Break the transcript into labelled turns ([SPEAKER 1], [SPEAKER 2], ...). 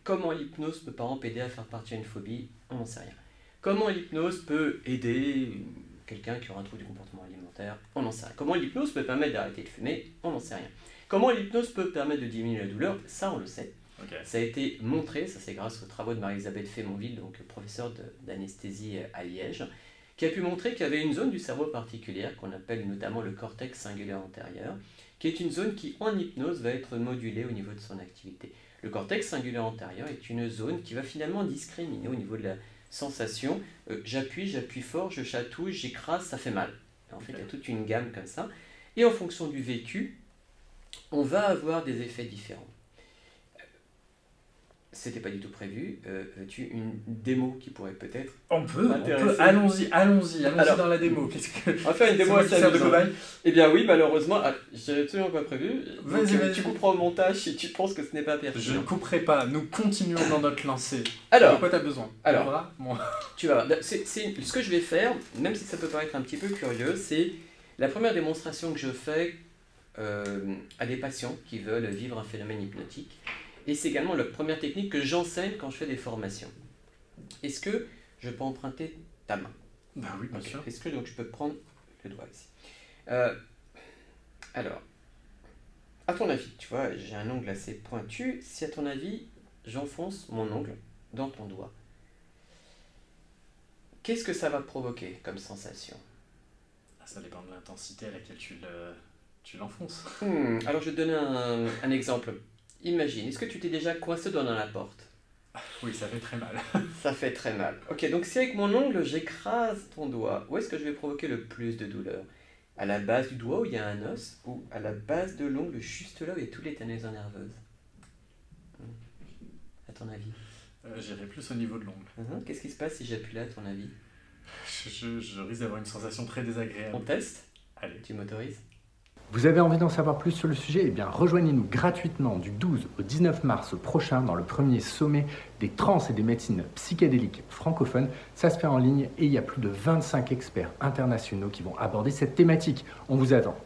[SPEAKER 1] Comment l'hypnose peut par exemple aider à faire partir une phobie? On n'en sait rien. Comment l'hypnose peut aider quelqu'un qui aura un trouble du comportement alimentaire? On n'en sait rien. Comment l'hypnose peut permettre d'arrêter de fumer? On n'en sait rien. Comment l'hypnose peut permettre de diminuer la douleur? Ça, on le sait.
[SPEAKER 2] Okay.
[SPEAKER 1] Ça a été montré, ça c'est grâce aux travaux de Marie-Elisabeth Fémonville, donc professeure d'anesthésie à Liège, qui a pu montrer qu'il y avait une zone du cerveau particulière, qu'on appelle notamment le cortex singulaire antérieur, qui est une zone qui, en hypnose, va être modulée au niveau de son activité. Le cortex singulaire antérieur est une zone qui va finalement discriminer au niveau de la sensation. J'appuie fort, je chatouille, j'écrase, ça fait mal. En fait, il y a toute une gamme comme ça. Et en fonction du vécu, on va avoir des effets différents. C'était pas du tout prévu. Veux-tu une démo qui pourrait peut-être m'intéresser?
[SPEAKER 2] Allons-y dans la démo.
[SPEAKER 1] On va faire une démo assez amusante. Eh bien oui, malheureusement, je n'avais absolument pas prévu.
[SPEAKER 2] Vas-y.
[SPEAKER 1] Tu couperas au montage si tu penses que ce n'est pas pertinent.
[SPEAKER 2] Je ne couperai pas, nous continuons dans notre lancée.
[SPEAKER 1] Alors,
[SPEAKER 2] de quoi tu as besoin?
[SPEAKER 1] Alors, tu vas voir. Ce que je vais faire, même si ça peut paraître un petit peu curieux, c'est la première démonstration que je fais à des patients qui veulent vivre un phénomène hypnotique. Et c'est également la première technique que j'enseigne quand je fais des formations. Est-ce que je peux emprunter ta main?
[SPEAKER 2] Bah oui, bien sûr.
[SPEAKER 1] Est-ce que donc, je peux prendre le doigt ici? Alors, à ton avis, tu vois, j'ai un ongle assez pointu. Si à ton avis, j'enfonce mon ongle dans ton doigt, qu'est-ce que ça va provoquer comme sensation?
[SPEAKER 2] Ça dépend de l'intensité à laquelle tu l'enfonces.
[SPEAKER 1] Alors, je vais te donner un exemple. Imagine, est-ce que tu t'es déjà coincé dans la porte?
[SPEAKER 2] Oui, ça fait très mal.
[SPEAKER 1] Ça fait très mal. Ok, donc si avec mon ongle j'écrase ton doigt, où est-ce que je vais provoquer le plus de douleur? À la base du doigt où il y a un os, ou à la base de l'ongle juste là où il y a toutes les terminaisons nerveuses? À ton avis?
[SPEAKER 2] J'irai plus au niveau de l'ongle.
[SPEAKER 1] Qu'est-ce qui se passe si j'appuie là, à ton avis?
[SPEAKER 2] Je risque d'avoir une sensation très désagréable.
[SPEAKER 1] On teste?
[SPEAKER 2] Allez.
[SPEAKER 1] Tu m'autorises?
[SPEAKER 3] Vous avez envie d'en savoir plus sur le sujet? Eh bien, rejoignez-nous gratuitement du 12 au 19 mars prochain dans le premier sommet des trans et des médecines psychédéliques francophones. Ça se fait en ligne et il y a plus de 25 experts internationaux qui vont aborder cette thématique. On vous attend.